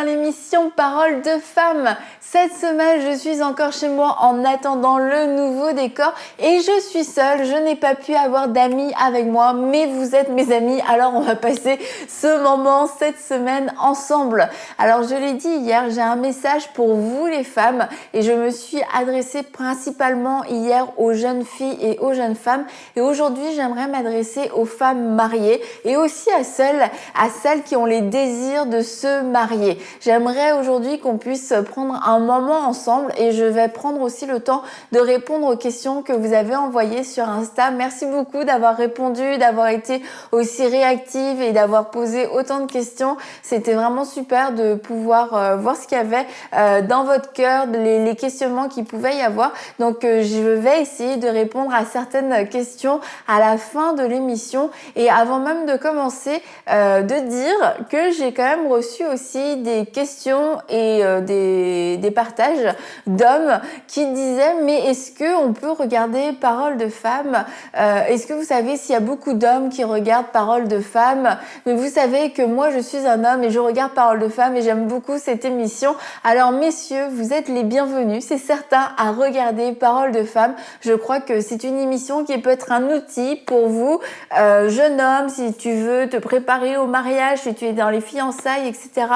l'émission Parole de femme. Cette semaine, je suis encore chez moi en attendant le nouveau décor et je suis seule. Je n'ai pas pu avoir d'amis avec moi, mais vous êtes mes amis, alors on va passer ce moment cette semaine ensemble. Alors je l'ai dit hier, j'ai un message pour vous les femmes et je me suis adressée principalement hier aux jeunes filles et aux jeunes femmes. Et aujourd'hui, j'aimerais m'adresser aux femmes mariées et aussi à celles qui ont les désirs de se marier. J'aimerais aujourd'hui qu'on puisse prendre un moment ensemble et je vais prendre aussi le temps de répondre aux questions que vous avez envoyées sur Insta. Merci beaucoup d'avoir répondu, d'avoir été aussi réactive et d'avoir posé autant de questions. C'était vraiment super de pouvoir voir ce qu'il y avait dans votre cœur, les questionnements qu'il pouvait y avoir. Donc je vais essayer de répondre à certaines questions à la fin de l'émission. Et avant même de commencer, de dire que j'ai quand même reçu aussi des questions et des partages d'hommes qui disaient mais est-ce qu'on peut regarder Parole de femme, est-ce que vous savez s'il y a beaucoup d'hommes qui regardent Parole de femme, mais vous savez que moi je suis un homme et je regarde Parole de femme et j'aime beaucoup cette émission. Alors messieurs, vous êtes les bienvenus, c'est certain, à regarder Parole de femme. Je crois que c'est une émission qui peut être un outil pour vous, jeune homme, si tu veux te préparer au mariage, si tu es dans les fiançailles, etc.,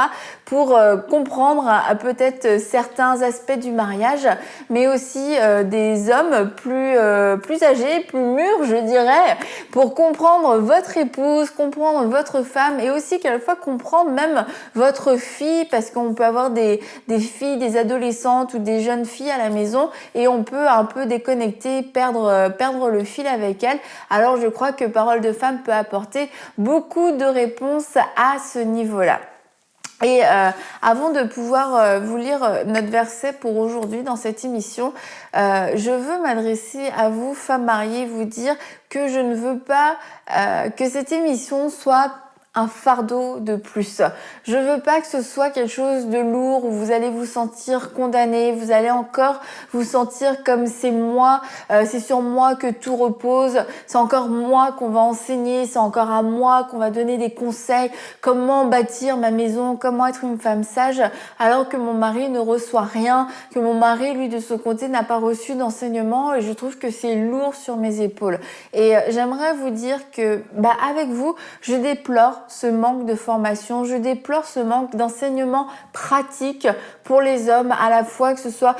pour comprendre peut-être certains aspects du mariage, mais aussi des hommes plus âgés, plus mûrs, je dirais, pour comprendre votre épouse, comprendre votre femme et aussi quelquefois comprendre même votre fille, parce qu'on peut avoir des filles, des adolescentes ou des jeunes filles à la maison et on peut un peu déconnecter, perdre le fil avec elles. Alors je crois que Parole de femme peut apporter beaucoup de réponses à ce niveau-là. Et avant de pouvoir vous lire notre verset pour aujourd'hui dans cette émission, je veux m'adresser à vous, femmes mariées, vous dire que je ne veux pas que cette émission soit un fardeau de plus. Je veux pas que ce soit quelque chose de lourd où vous allez vous sentir condamné, vous allez encore vous sentir comme c'est moi, c'est sur moi que tout repose, c'est encore moi qu'on va enseigner, c'est encore à moi qu'on va donner des conseils, comment bâtir ma maison, comment être une femme sage, alors que mon mari ne reçoit rien, que mon mari, lui, de son côté, n'a pas reçu d'enseignement et je trouve que c'est lourd sur mes épaules. Et j'aimerais vous dire que, avec vous, je déplore ce manque de formation, je déplore ce manque d'enseignement pratique pour les hommes, à la fois que ce soit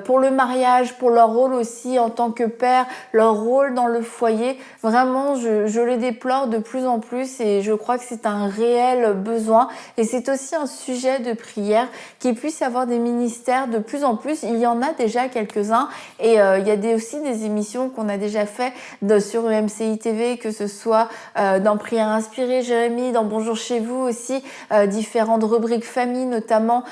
pour le mariage, pour leur rôle aussi en tant que père, leur rôle dans le foyer. Vraiment, je le déplore de plus en plus et je crois que c'est un réel besoin et c'est aussi un sujet de prière qu'il puisse y avoir des ministères de plus en plus. Il y en a déjà quelques-uns et il y a aussi des émissions qu'on a déjà fait sur MCI TV, que ce soit dans Prière inspirée, Jérémie, dans Bonjour chez vous aussi, différentes rubriques famille notamment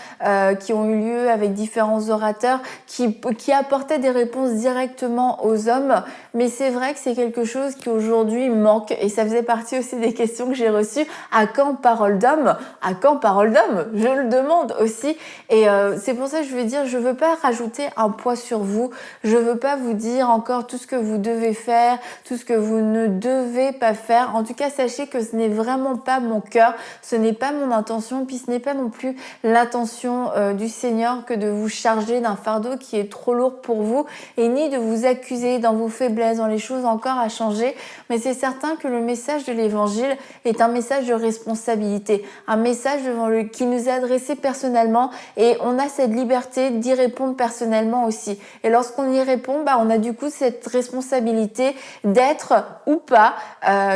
qui ont eu lieu avec différents orateurs qui apportaient des réponses directement aux hommes. Mais c'est vrai que c'est quelque chose qui aujourd'hui manque et ça faisait partie aussi des questions que j'ai reçues. À quand Parole d'homme? À quand Parole d'homme? Je le demande aussi et c'est pour ça que je veux dire, je veux pas rajouter un poids sur vous, je veux pas vous dire encore tout ce que vous devez faire, tout ce que vous ne devez pas faire. En tout cas, sachez que ce n'est vraiment pas mon cœur, ce n'est pas mon intention, puis ce n'est pas non plus l'intention du Seigneur que de vous charger d'un fardeau qui est trop lourd pour vous et ni de vous accuser dans vos faiblesses, dans les choses encore à changer. Mais c'est certain que le message de l'Évangile est un message de responsabilité, un message qui nous est adressé personnellement et on a cette liberté d'y répondre personnellement aussi. Et lorsqu'on y répond, on a du coup cette responsabilité d'être ou pas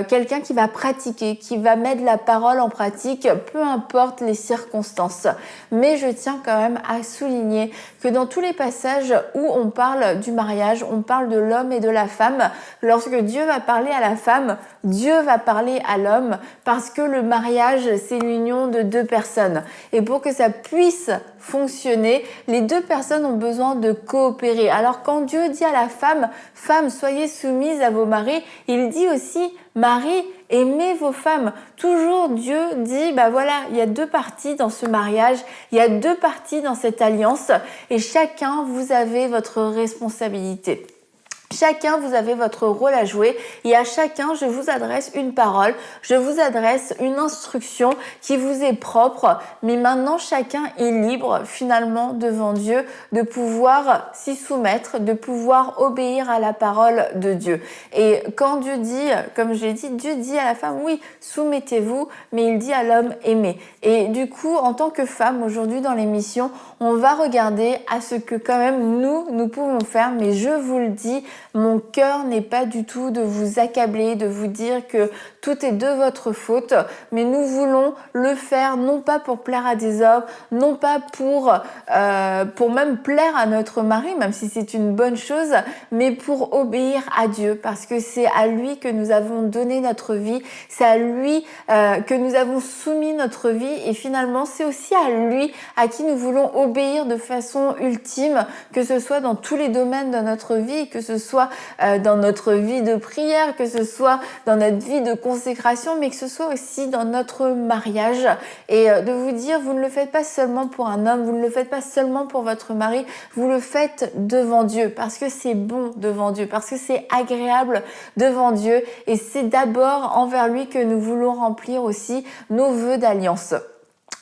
quelqu'un qui va pratiquer, qui va mettre la parole en pratique, peu importe les circonstances. Mais je tiens quand même à souligner que dans tous les passages où on parle du mariage, on parle de l'homme et de la femme. Lorsque Dieu va parler à la femme, Dieu va parler à l'homme parce que le mariage, c'est l'union de deux personnes. Et pour que ça puisse fonctionner, les deux personnes ont besoin de coopérer. Alors quand Dieu dit à la femme, « Femme, soyez soumise à vos maris », il dit aussi « Marie, aimez vos femmes ». Toujours Dieu dit, voilà, il y a deux parties dans ce mariage, il y a deux parties dans cette alliance et chacun, vous avez votre responsabilité. Chacun, vous avez votre rôle à jouer et à chacun, je vous adresse une parole, je vous adresse une instruction qui vous est propre. Mais maintenant, chacun est libre finalement devant Dieu de pouvoir s'y soumettre, de pouvoir obéir à la parole de Dieu. Et quand Dieu dit, comme je l'ai dit, Dieu dit à la femme, oui, soumettez-vous, mais il dit à l'homme, aimez. Et du coup, en tant que femme, aujourd'hui dans l'émission, on va regarder à ce que quand même nous pouvons faire, mais je vous le dis, mon cœur n'est pas du tout de vous accabler, de vous dire que tout est de votre faute, mais nous voulons le faire non pas pour plaire à des hommes, non pas pour même plaire à notre mari, même si c'est une bonne chose, mais pour obéir à Dieu, parce que c'est à lui que nous avons donné notre vie, c'est à lui que nous avons soumis notre vie, et finalement c'est aussi à lui à qui nous voulons obéir de façon ultime, que ce soit dans tous les domaines de notre vie, que ce soit dans notre vie de prière, que ce soit dans notre vie de consécration, mais que ce soit aussi dans notre mariage. Et de vous dire, vous ne le faites pas seulement pour un homme, vous ne le faites pas seulement pour votre mari, vous le faites devant Dieu, parce que c'est bon devant Dieu, parce que c'est agréable devant Dieu, et c'est d'abord envers lui que nous voulons remplir aussi nos vœux d'alliance.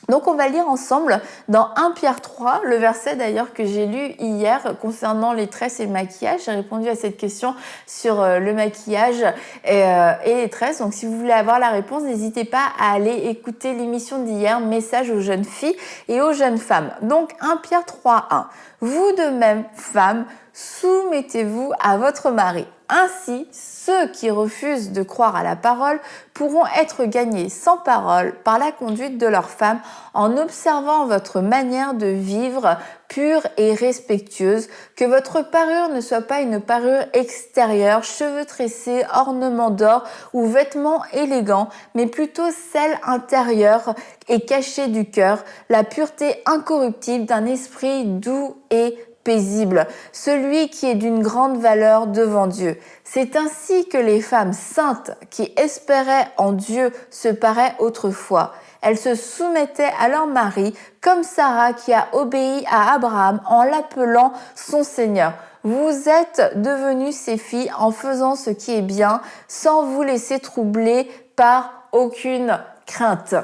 Donc on va lire ensemble dans 1 Pierre 3, le verset d'ailleurs que j'ai lu hier concernant les tresses et le maquillage. J'ai répondu à cette question sur le maquillage et les tresses. Donc si vous voulez avoir la réponse, n'hésitez pas à aller écouter l'émission d'hier, message aux jeunes filles et aux jeunes femmes. Donc 1 Pierre 3, 1. Vous de même, femmes, soumettez-vous à votre mari. Ainsi, ceux qui refusent de croire à la parole pourront être gagnés sans parole par la conduite de leur femme en observant votre manière de vivre pure et respectueuse, que votre parure ne soit pas une parure extérieure, cheveux tressés, ornements d'or ou vêtements élégants, mais plutôt celle intérieure et cachée du cœur, la pureté incorruptible d'un esprit doux et paisible, celui qui est d'une grande valeur devant Dieu. C'est ainsi que les femmes saintes qui espéraient en Dieu se paraient autrefois. Elles se soumettaient à leur mari, comme Sarah qui a obéi à Abraham en l'appelant son Seigneur. Vous êtes devenues ses filles en faisant ce qui est bien, sans vous laisser troubler par aucune crainte.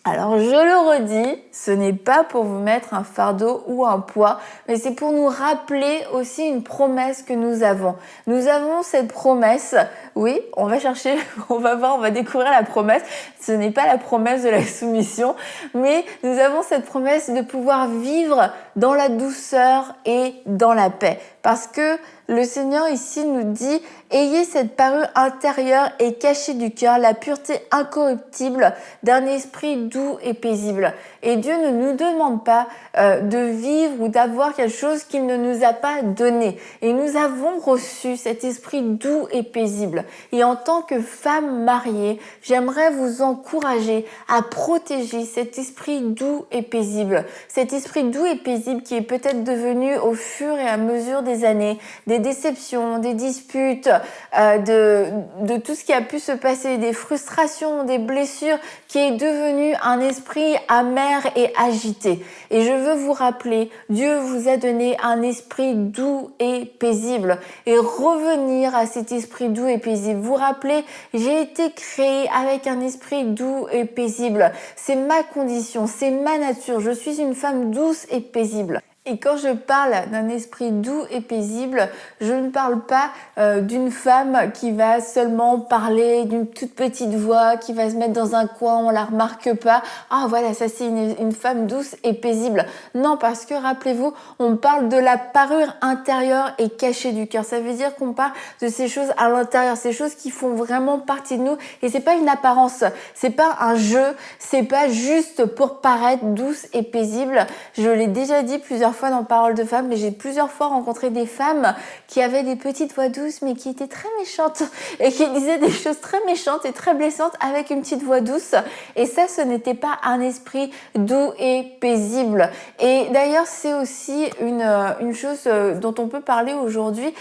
Alors je le redis, ce n'est pas pour vous mettre un fardeau ou un poids, mais c'est pour nous rappeler aussi une promesse que nous avons. Nous avons cette promesse, oui, on va chercher, on va voir, on va découvrir la promesse. Ce n'est pas la promesse de la soumission, mais nous avons cette promesse de pouvoir vivre dans la douceur et dans la paix. Parce que le Seigneur ici nous dit « Ayez cette parure intérieure et cachée du cœur, la pureté incorruptible d'un esprit doux et paisible. » Et Dieu ne nous demande pas de vivre ou d'avoir quelque chose qu'il ne nous a pas donné. Et nous avons reçu cet esprit doux et paisible. Et en tant que femme mariée, j'aimerais vous encourager à protéger cet esprit doux et paisible. Cet esprit doux et paisible qui est peut-être devenu au fur et à mesure des années, des déceptions, des disputes, de tout ce qui a pu se passer, des frustrations, des blessures, qui est devenu un esprit amer et agité. Et je veux vous rappeler, Dieu vous a donné un esprit doux et paisible. Et revenir à cet esprit doux et paisible. Vous rappelez, j'ai été créée avec un esprit doux et paisible. C'est ma condition, c'est ma nature. Je suis une femme douce et paisible. Et quand je parle d'un esprit doux et paisible, je ne parle pas d'une femme qui va seulement parler d'une toute petite voix, qui va se mettre dans un coin, on la remarque pas. Ah voilà, ça c'est une femme douce et paisible. Non, parce que rappelez-vous, on parle de la parure intérieure et cachée du cœur. Ça veut dire qu'on parle de ces choses à l'intérieur, ces choses qui font vraiment partie de nous. Et c'est pas une apparence, c'est pas un jeu, c'est pas juste pour paraître douce et paisible. Je l'ai déjà dit plusieurs fois dans Parole de Femmes, mais j'ai plusieurs fois rencontré des femmes qui avaient des petites voix douces mais qui étaient très méchantes et qui disaient des choses très méchantes et très blessantes avec une petite voix douce, et ça, ce n'était pas un esprit doux et paisible. Et d'ailleurs, c'est aussi une chose dont on peut parler aujourd'hui,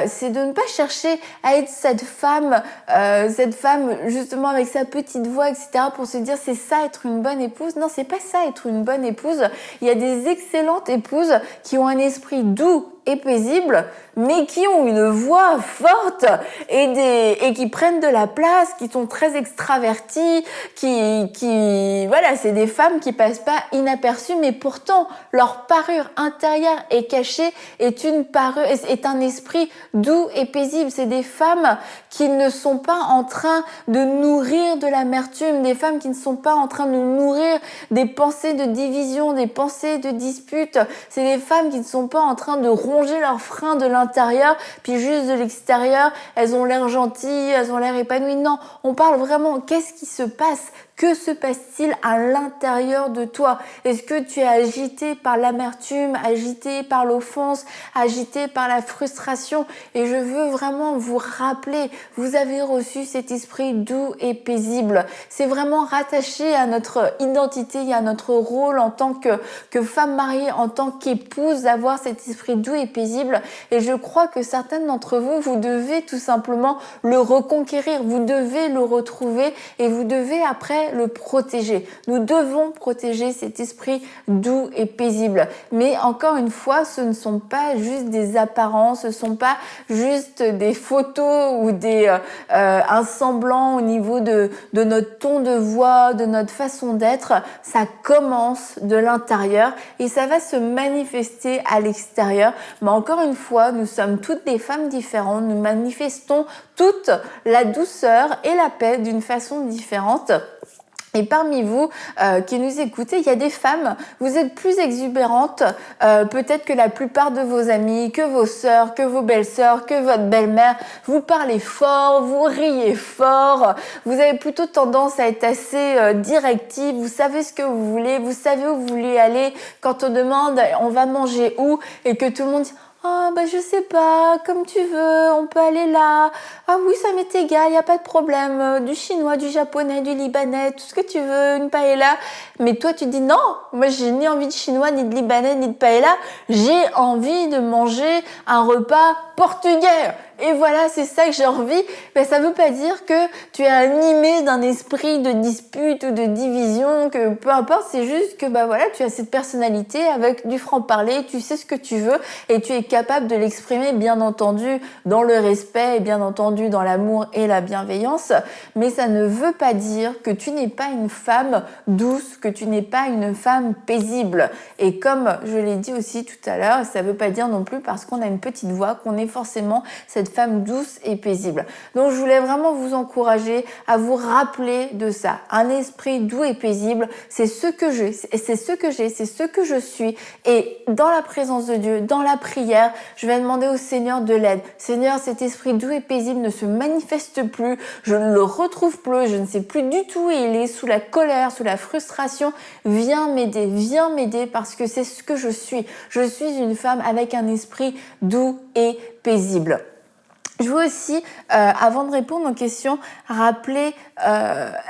c'est de ne pas chercher à être cette femme justement avec sa petite voix, etc., pour se dire c'est ça être une bonne épouse. Non, c'est pas ça être une bonne épouse. Il y a des excellentes épouses qui ont un esprit doux et paisibles, mais qui ont une voix forte et qui prennent de la place, qui sont très extravertis, voilà, c'est des femmes qui passent pas inaperçues, mais pourtant leur parure intérieure est cachée, est un esprit doux et paisible. C'est des femmes qui ne sont pas en train de nourrir de l'amertume, des femmes qui ne sont pas en train de nourrir des pensées de division, des pensées de dispute. C'est des femmes qui ne sont pas en train de ronger leurs freins de l'intérieur, puis juste de l'extérieur, elles ont l'air gentilles, elles ont l'air épanouies. Non, on parle vraiment, qu'est-ce qui se passe? Que se passe-t-il à l'intérieur de toi? Est-ce que tu es agité par l'amertume, agité par l'offense, agité par la frustration? Et je veux vraiment vous rappeler, vous avez reçu cet esprit doux et paisible. C'est vraiment rattaché à notre identité et à notre rôle en tant que femme mariée, en tant qu'épouse, d'avoir cet esprit doux et paisible. Et je crois que certaines d'entre vous, vous devez tout simplement le reconquérir, vous devez le retrouver et vous devez après le protéger. Nous devons protéger cet esprit doux et paisible. Mais encore une fois, ce ne sont pas juste des apparences, ce ne sont pas juste des photos ou un semblant au niveau de notre ton de voix, de notre façon d'être. Ça commence de l'intérieur et ça va se manifester à l'extérieur. Mais encore une fois, nous sommes toutes des femmes différentes. Nous manifestons toute la douceur et la paix d'une façon différente. Et parmi vous qui nous écoutez, il y a des femmes, vous êtes plus exubérantes peut-être que la plupart de vos amis, que vos sœurs, que vos belles-sœurs, que votre belle-mère. Vous parlez fort, vous riez fort, vous avez plutôt tendance à être assez directive, vous savez ce que vous voulez, vous savez où vous voulez aller. Quand on demande on va manger où et que tout le monde dit oh, je sais pas, comme tu veux, on peut aller là. Ah oui, ça m'est égal, il n'y a pas de problème. Du chinois, du japonais, du libanais, tout ce que tu veux, une paella. Mais toi, tu dis non, moi, j'ai ni envie de chinois, ni de libanais, ni de paella. J'ai envie de manger un repas portugais. Et voilà, c'est ça que j'ai envie. Mais ça veut pas dire que tu es animé d'un esprit de dispute ou de division, que peu importe, c'est juste que voilà, tu as cette personnalité avec du franc-parler, tu sais ce que tu veux et tu es capable de l'exprimer, bien entendu, dans le respect et bien entendu dans l'amour et la bienveillance. Mais ça ne veut pas dire que tu n'es pas une femme douce, que tu n'es pas une femme paisible. Et comme je l'ai dit aussi tout à l'heure, ça veut pas dire non plus parce qu'on a une petite voix qu'on est forcément cette femme douce et paisible. Donc je voulais vraiment vous encourager à vous rappeler de ça. Un esprit doux et paisible, c'est ce que j'ai, c'est ce que je suis. Et dans la présence de Dieu, dans la prière, je vais demander au Seigneur de l'aide. Seigneur, cet esprit doux et paisible ne se manifeste plus, je ne le retrouve plus, je ne sais plus du tout où il est, sous la colère, sous la frustration. Viens m'aider parce que c'est ce que je suis. Je suis une femme avec un esprit doux et paisible. Je veux aussi, avant de répondre aux questions, rappeler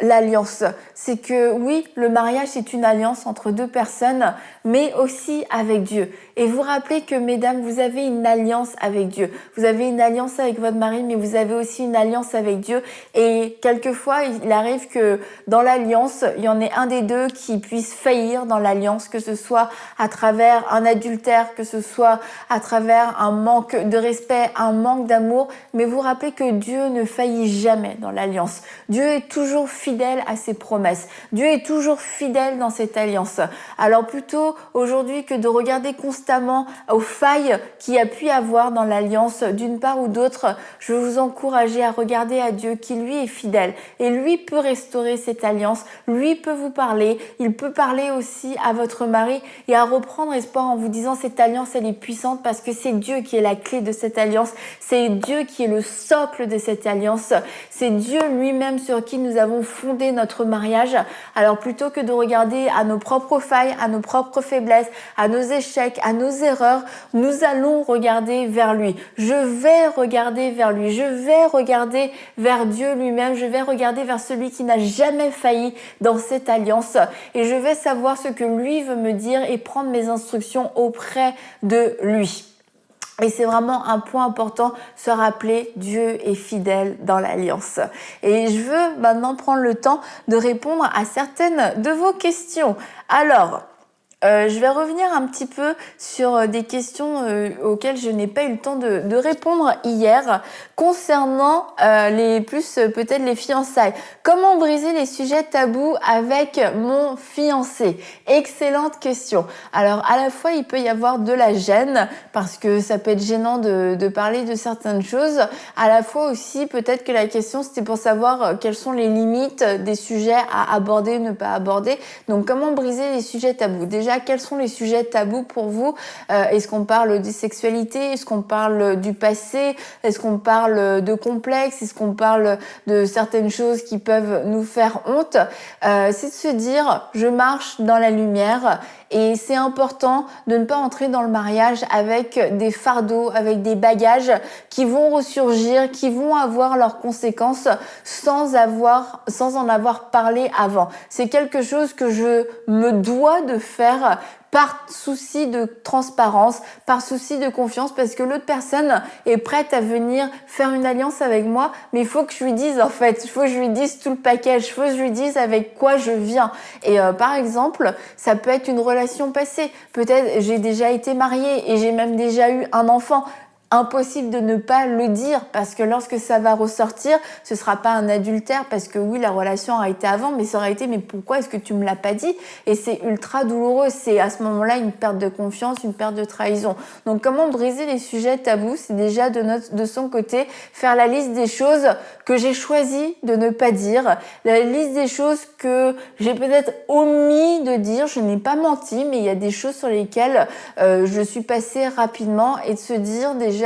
l'alliance. C'est que oui, le mariage, c'est une alliance entre deux personnes, mais aussi avec Dieu. Et vous rappelez que, mesdames, vous avez une alliance avec Dieu. Vous avez une alliance avec votre mari, mais vous avez aussi une alliance avec Dieu. Et quelquefois, il arrive que dans l'alliance, il y en ait un des deux qui puisse faillir dans l'alliance, que ce soit à travers un adultère, que ce soit à travers un manque de respect, un manque d'amour. Mais vous rappelez que Dieu ne faillit jamais dans l'alliance. Dieu est toujours fidèle à ses promesses. Dieu est toujours fidèle dans cette alliance. Alors plutôt aujourd'hui que de regarder constamment aux failles qu'il y a pu y avoir dans l'alliance d'une part ou d'autre, je veux vous encourager à regarder à Dieu qui lui est fidèle. Et lui peut restaurer cette alliance, lui peut vous parler, il peut parler aussi à votre mari et à reprendre espoir en vous disant cette alliance elle est puissante parce que c'est Dieu qui est la clé de cette alliance, c'est Dieu qui est le socle de cette alliance. C'est Dieu lui-même sur qui nous avons fondé notre mariage. Alors plutôt que de regarder à nos propres failles, à nos propres faiblesses, à nos échecs, à nos erreurs, nous allons regarder vers lui. Je vais regarder vers lui. Je vais regarder vers Dieu lui-même. Je vais regarder vers celui qui n'a jamais failli dans cette alliance. Et je vais savoir ce que lui veut me dire et prendre mes instructions auprès de lui. Et c'est vraiment un point important, se rappeler Dieu est fidèle dans l'alliance. Et je veux maintenant prendre le temps de répondre à certaines de vos questions. Alors, Je vais revenir un petit peu sur des questions auxquelles je n'ai pas eu le temps de répondre hier concernant peut-être les fiançailles. Comment briser les sujets tabous avec mon fiancé? Excellente question. Alors à la fois il peut y avoir de la gêne parce que ça peut être gênant de parler de certaines choses. À la fois aussi peut-être que la question c'était pour savoir quelles sont les limites des sujets à aborder ou ne pas aborder. Donc comment briser les sujets tabous? Déjà, quels sont les sujets tabous pour vous? Est-ce qu'on parle de sexualité? Est-ce qu'on parle du passé? Est-ce qu'on parle de complexes? Est-ce qu'on parle de certaines choses qui peuvent nous faire honte? C'est de se dire, je marche dans la lumière et c'est important de ne pas entrer dans le mariage avec des fardeaux, avec des bagages qui vont ressurgir, qui vont avoir leurs conséquences sans en avoir parlé avant. C'est quelque chose que je me dois de faire par souci de transparence, par souci de confiance, parce que l'autre personne est prête à venir faire une alliance avec moi, mais il faut que je lui dise en fait, il faut que je lui dise tout le package, il faut que je lui dise avec quoi je viens. Et par exemple, ça peut être une relation passée. Peut-être j'ai déjà été mariée et j'ai même déjà eu un enfant. Impossible de ne pas le dire parce que lorsque ça va ressortir, ce sera pas un adultère parce que oui, la relation a été avant, mais ça aurait été mais pourquoi est-ce que tu me l'as pas dit? Et c'est ultra douloureux. C'est à ce moment-là une perte de confiance, une perte de trahison. Donc comment briser les sujets tabous? C'est déjà de son côté faire la liste des choses que j'ai choisi de ne pas dire, la liste des choses que j'ai peut-être omis de dire. Je n'ai pas menti, mais il y a des choses sur lesquelles je suis passée rapidement et de se dire déjà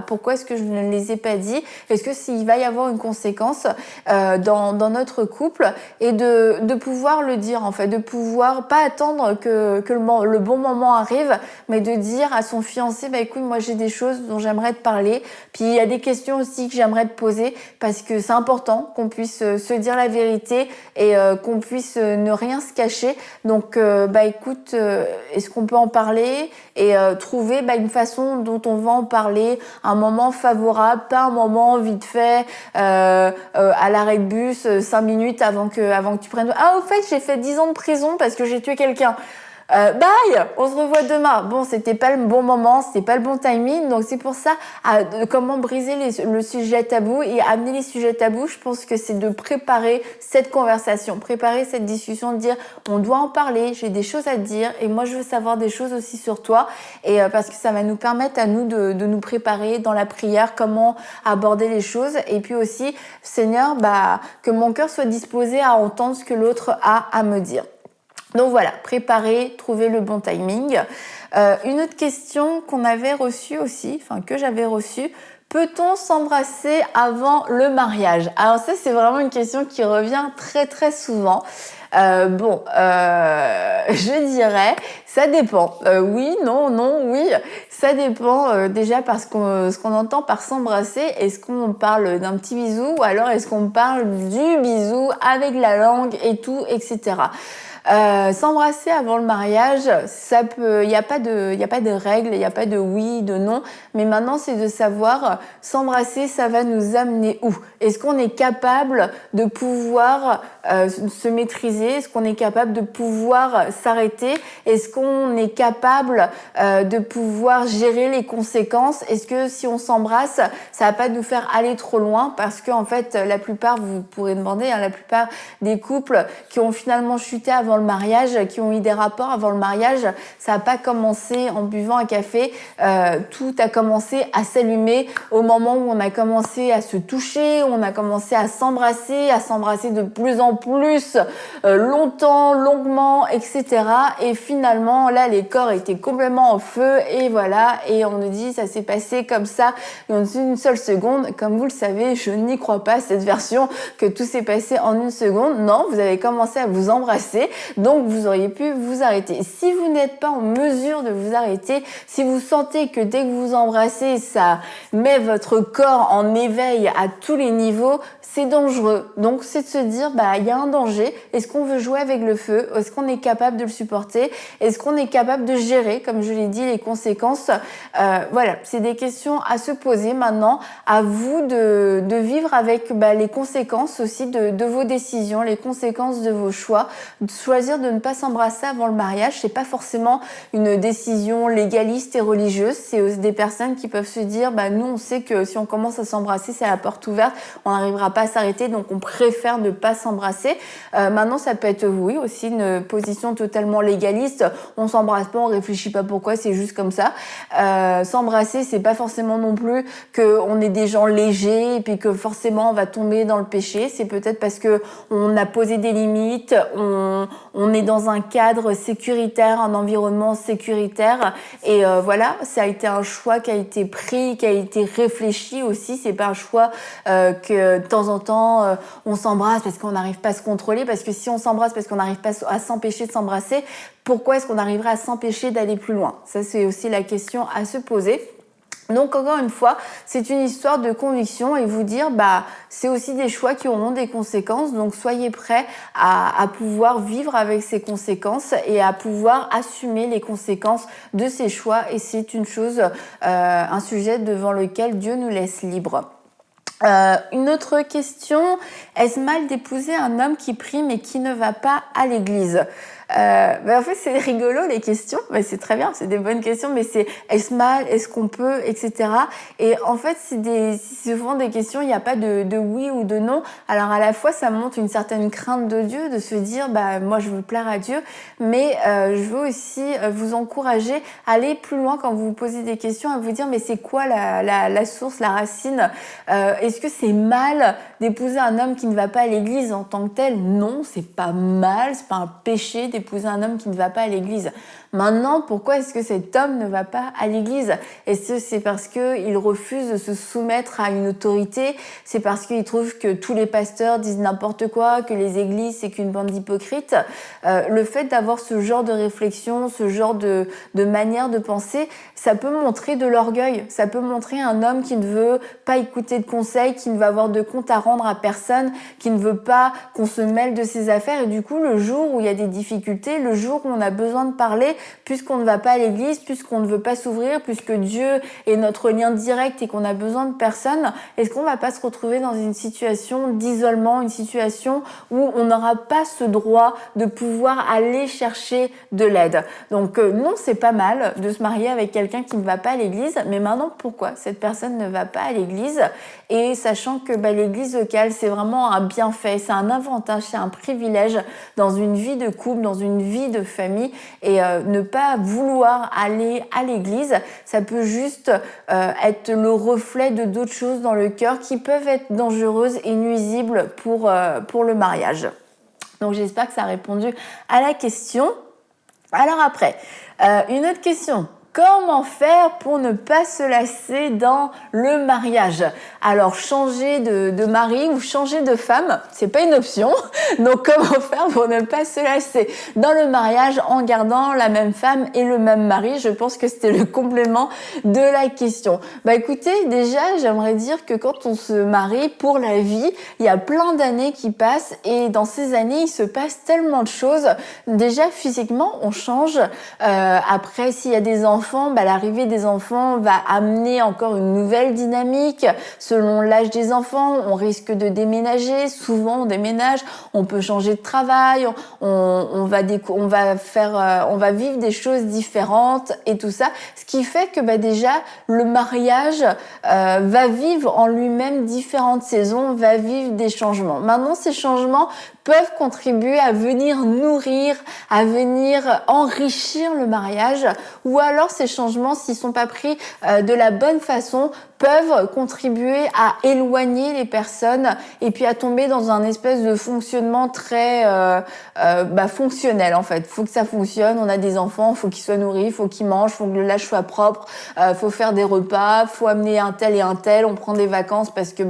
pourquoi est-ce que je ne les ai pas dit? Est-ce que s'il va y avoir une conséquence dans notre couple et de pouvoir le dire en fait, de pouvoir pas attendre que le bon moment arrive, mais de dire à son fiancé écoute, moi j'ai des choses dont j'aimerais te parler, puis il y a des questions aussi que j'aimerais te poser parce que c'est important qu'on puisse se dire la vérité et qu'on puisse ne rien se cacher. Donc écoute, est-ce qu'on peut en parler et trouver une façon dont on va en parler, un moment favorable, pas un moment vite fait à l'arrêt de bus 5 minutes avant que tu prennes. Ah au fait j'ai fait 10 ans de prison parce que j'ai tué quelqu'un. Bye, on se revoit demain. Bon, c'était pas le bon moment, c'était pas le bon timing, donc c'est pour ça comment briser le sujet tabou et amener les sujets tabous. Je pense que c'est de préparer cette conversation, préparer cette discussion, de dire on doit en parler, j'ai des choses à te dire et moi je veux savoir des choses aussi sur toi et parce que ça va nous permettre à nous de nous préparer dans la prière, comment aborder les choses et puis aussi Seigneur, que mon cœur soit disposé à entendre ce que l'autre a à me dire. Donc voilà, préparer, trouver le bon timing. Une autre question qu'on avait reçue aussi, que j'avais reçue, peut-on s'embrasser avant le mariage? Alors ça, c'est vraiment une question qui revient très très souvent. Je dirais, ça dépend. Oui, non, non, oui. Ça dépend déjà parce ce qu'on entend par s'embrasser. Est-ce qu'on parle d'un petit bisou ou alors est-ce qu'on parle du bisou avec la langue et tout, etc. S'embrasser avant le mariage, ça peut, il n'y a pas de règles, il n'y a pas de oui, de non, mais maintenant c'est de savoir s'embrasser, ça va nous amener où? Est-ce qu'on est capable de pouvoir se maîtriser? Est-ce qu'on est capable de pouvoir s'arrêter? Est-ce qu'on est capable de pouvoir gérer les conséquences? Est-ce que si on s'embrasse, ça va pas nous faire aller trop loin? Parce que en fait, la plupart, vous pourrez demander, la plupart des couples qui ont finalement chuté avant le mariage, qui ont eu des rapports avant le mariage, ça n'a pas commencé en buvant un café. Tout a commencé à s'allumer au moment où on a commencé à se toucher, on a commencé à s'embrasser de plus en plus, longtemps, longuement, etc. Et finalement, là, les corps étaient complètement en feu et voilà. Et on nous dit, ça s'est passé comme ça en une seule seconde. Comme vous le savez, je n'y crois pas, cette version que tout s'est passé en une seconde. Non, vous avez commencé à vous embrasser. Donc, vous auriez pu vous arrêter. Si vous n'êtes pas en mesure de vous arrêter, si vous sentez que dès que vous embrassez, ça met votre corps en éveil à tous les niveaux, c'est dangereux. Donc, c'est de se dire, il y a un danger. Est-ce qu'on veut jouer avec le feu? Est-ce qu'on est capable de le supporter? Est-ce qu'on est capable de gérer, comme je l'ai dit, les conséquences? Voilà, c'est des questions à se poser maintenant. À vous de vivre avec les conséquences aussi de vos décisions, les conséquences de vos choix choisir de ne pas s'embrasser avant le mariage, c'est pas forcément une décision légaliste et religieuse. C'est aussi des personnes qui peuvent se dire, nous, on sait que si on commence à s'embrasser, c'est la porte ouverte, on n'arrivera pas à s'arrêter, donc on préfère ne pas s'embrasser. Maintenant, ça peut être, oui, aussi une position totalement légaliste. On s'embrasse pas, on réfléchit pas pourquoi, c'est juste comme ça. S'embrasser, c'est pas forcément non plus qu'on est des gens légers et puis que forcément on va tomber dans le péché. C'est peut-être parce que on a posé des limites, on est dans un cadre sécuritaire, un environnement sécuritaire et voilà, ça a été un choix qui a été pris, qui a été réfléchi aussi. C'est pas un choix que de temps en temps on s'embrasse parce qu'on n'arrive pas à se contrôler, parce que si on s'embrasse parce qu'on n'arrive pas à s'empêcher de s'embrasser, pourquoi est-ce qu'on arriverait à s'empêcher d'aller plus loin? Ça, c'est aussi la question à se poser. Donc encore une fois, c'est une histoire de conviction et vous dire, c'est aussi des choix qui auront des conséquences. Donc soyez prêts à pouvoir vivre avec ces conséquences et à pouvoir assumer les conséquences de ces choix. Et c'est une chose, un sujet devant lequel Dieu nous laisse libres. Une autre question, est-ce mal d'épouser un homme qui prie mais qui ne va pas à l'église? En fait, c'est rigolo les questions, c'est très bien, c'est des bonnes questions, mais c'est est-ce mal, est-ce qu'on peut, etc. Et en fait, c'est souvent des questions, il n'y a pas de oui ou de non. Alors à la fois, ça montre une certaine crainte de Dieu, de se dire, moi je veux plaire à Dieu, mais je veux aussi vous encourager à aller plus loin quand vous vous posez des questions, à vous dire, mais c'est quoi la source, la racine? Est-ce que c'est mal d'épouser un homme qui ne va pas à l'église en tant que tel? Non, c'est pas mal, c'est pas un péché d'épouser un homme qui ne va pas à l'église. Maintenant, pourquoi est-ce que cet homme ne va pas à l'église? Est-ce que c'est parce qu'il refuse de se soumettre à une autorité? C'est parce qu'il trouve que tous les pasteurs disent n'importe quoi, que les églises, c'est qu'une bande d'hypocrites? Le fait d'avoir ce genre de réflexion, ce genre de manière de penser, ça peut montrer de l'orgueil. Ça peut montrer un homme qui ne veut pas écouter de conseils, qui ne va avoir de compte à rendre à personne, qui ne veut pas qu'on se mêle de ses affaires. Et du coup, le jour où il y a des difficultés, le jour où on a besoin de parler, puisqu'on ne va pas à l'église, puisqu'on ne veut pas s'ouvrir, puisque Dieu est notre lien direct et qu'on a besoin de personne, est-ce qu'on va pas se retrouver dans une situation d'isolement, une situation où on n'aura pas ce droit de pouvoir aller chercher de l'aide? Donc non, c'est pas mal de se marier avec quelqu'un qui ne va pas à l'église, mais maintenant pourquoi cette personne ne va pas à l'église? Et sachant que l'église locale, c'est vraiment un bienfait, c'est un avantage, c'est un privilège dans une vie de couple, dans une vie de famille, et ne pas vouloir aller à l'église, ça peut juste être le reflet de d'autres choses dans le cœur qui peuvent être dangereuses et nuisibles pour le mariage. Donc j'espère que ça a répondu à la question. Alors après, une autre question. Comment faire pour ne pas se lasser dans le mariage? Alors, changer de mari ou changer de femme, c'est pas une option. Donc, comment faire pour ne pas se lasser dans le mariage en gardant la même femme et le même mari? Je pense que c'était le complément de la question. Écoutez, déjà, j'aimerais dire que quand on se marie pour la vie, il y a plein d'années qui passent et dans ces années, il se passe tellement de choses. Déjà, physiquement, on change. Après, s'il y a des enfants, l'arrivée des enfants va amener encore une nouvelle dynamique. Selon l'âge des enfants, on risque de déménager. Souvent, on déménage. On peut changer de travail. On va vivre des choses différentes et tout ça. Ce qui fait que déjà, le mariage va vivre en lui-même différentes saisons, va vivre des changements. Maintenant, ces changements peuvent contribuer à venir nourrir, à venir enrichir le mariage, ou alors ces changements, s'ils sont pas pris de la bonne façon, peuvent contribuer à éloigner les personnes et puis à tomber dans un espèce de fonctionnement très fonctionnel en fait. Faut que ça fonctionne, on a des enfants, faut qu'ils soient nourris, faut qu'ils mangent, faut que le lâche soit propre, faut faire des repas, faut amener un tel et un tel, on prend des vacances parce que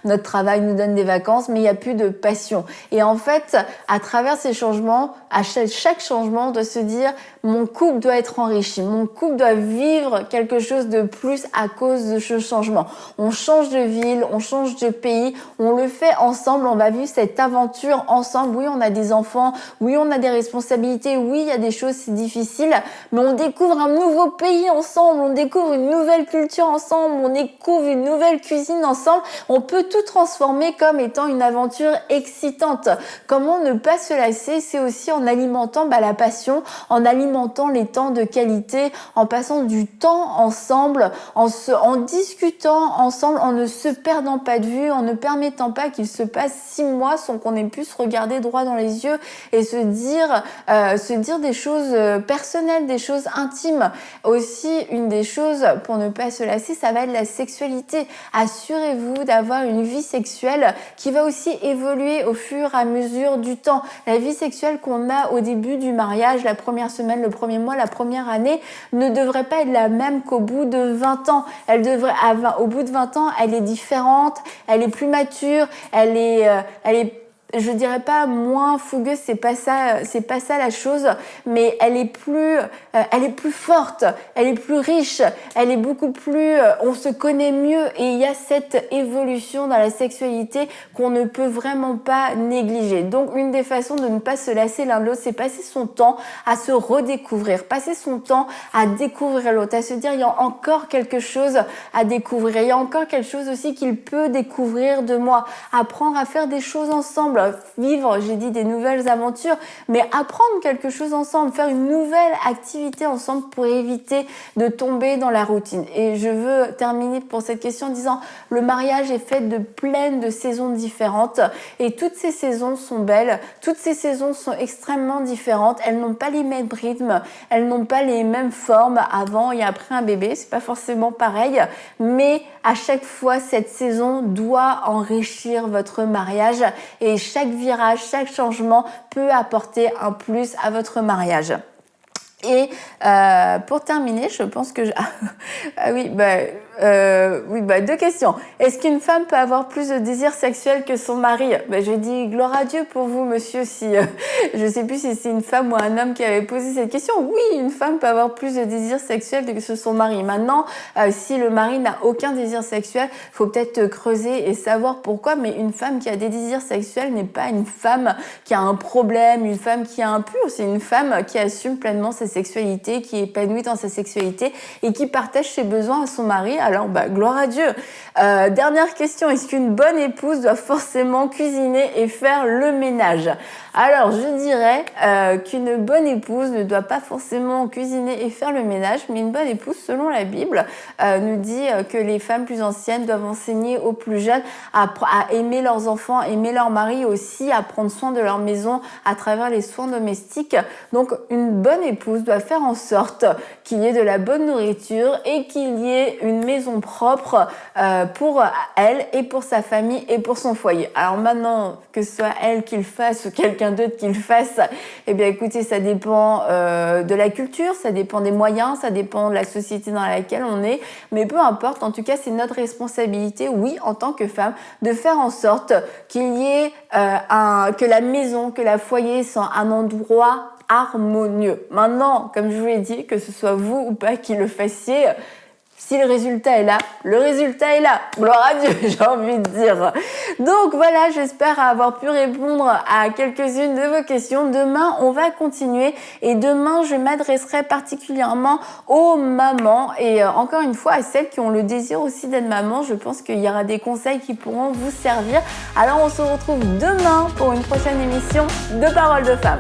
notre travail nous donne des vacances, mais il y a plus de passion. Et en fait, à travers ces changements, à chaque changement, de se dire mon couple doit être enrichi, mon couple doit vivre quelque chose de plus à cause de ce changement. On change de ville, on change de pays, on le fait ensemble, on va vivre cette aventure ensemble. Oui, on a des enfants, oui, on a des responsabilités, oui, il y a des choses difficiles, mais on découvre un nouveau pays ensemble, on découvre une nouvelle culture ensemble, on découvre une nouvelle cuisine ensemble. On peut tout transformer comme étant une aventure excitante. Comment ne pas se lasser? C'est aussi en en alimentant la passion, en alimentant les temps de qualité, en passant du temps ensemble, en discutant ensemble, en ne se perdant pas de vue, en ne permettant pas qu'il se passe 6 mois sans qu'on ait pu se regarder droit dans les yeux et se dire des choses personnelles, des choses intimes. Aussi, une des choses pour ne pas se lasser, ça va être la sexualité. Assurez-vous d'avoir une vie sexuelle qui va aussi évoluer au fur et à mesure du temps. La vie sexuelle qu'on a au début du mariage, la première semaine, le premier mois, la première année, ne devrait pas être la même qu'au bout de 20 ans. Au bout de 20 ans, elle est différente, elle est plus mature, elle est je dirais pas moins fougueuse, c'est pas ça la chose, mais elle est plus forte, elle est plus riche, elle est beaucoup plus, on se connaît mieux et il y a cette évolution dans la sexualité qu'on ne peut vraiment pas négliger. Donc une des façons de ne pas se lasser l'un de l'autre, c'est passer son temps à se redécouvrir, passer son temps à découvrir l'autre, à se dire il y a encore quelque chose à découvrir, il y a encore quelque chose aussi qu'il peut découvrir de moi, apprendre à faire des choses ensemble, vivre, j'ai dit des nouvelles aventures, mais apprendre quelque chose ensemble, faire une nouvelle activité ensemble pour éviter de tomber dans la routine. Et je veux terminer pour cette question en disant le mariage est fait de plein de saisons différentes et toutes ces saisons sont belles, toutes ces saisons sont extrêmement différentes, elles n'ont pas les mêmes rythmes, elles n'ont pas les mêmes formes avant et après un bébé, c'est pas forcément pareil, mais à chaque fois cette saison doit enrichir votre mariage et chaque virage, chaque changement peut apporter un plus à votre mariage. Et pour terminer, je pense que deux questions. Est-ce qu'une femme peut avoir plus de désir sexuel que son mari? Je dis gloire à Dieu pour vous, monsieur. Si je sais plus si c'est une femme ou un homme qui avait posé cette question. Oui, une femme peut avoir plus de désir sexuel que son mari. Maintenant, si le mari n'a aucun désir sexuel, faut peut-être creuser et savoir pourquoi. Mais une femme qui a des désirs sexuels n'est pas une femme qui a un problème, une femme qui est impure. C'est une femme qui assume pleinement sa sexualité, qui est épanouie dans sa sexualité et qui partage ses besoins à son mari. Alors, gloire à Dieu. Dernière question, est-ce qu'une bonne épouse doit forcément cuisiner et faire le ménage? Alors, je dirais qu'une bonne épouse ne doit pas forcément cuisiner et faire le ménage, mais une bonne épouse, selon la Bible, nous dit que les femmes plus anciennes doivent enseigner aux plus jeunes à aimer leurs enfants, aimer leur mari aussi, à prendre soin de leur maison à travers les soins domestiques. Donc, une bonne épouse doit faire en sorte qu'il y ait de la bonne nourriture et qu'il y ait une maison propre pour elle et pour sa famille et pour son foyer. Alors maintenant, que ce soit elle qui le fasse ou quelqu'un d'autre qui le fasse, eh bien écoutez, ça dépend de la culture, ça dépend des moyens, ça dépend de la société dans laquelle on est, mais peu importe, en tout cas c'est notre responsabilité, oui, en tant que femme, de faire en sorte qu'il y ait que la maison, que la foyer soit un endroit harmonieux. Maintenant, comme je vous l'ai dit, que ce soit vous ou pas qui le fassiez, si le résultat est là, le résultat est là. Gloire à Dieu, j'ai envie de dire. Donc voilà, j'espère avoir pu répondre à quelques-unes de vos questions. Demain, on va continuer et demain, je m'adresserai particulièrement aux mamans et encore une fois à celles qui ont le désir aussi d'être maman. Je pense qu'il y aura des conseils qui pourront vous servir. Alors, on se retrouve demain pour une prochaine émission de Paroles de Femmes.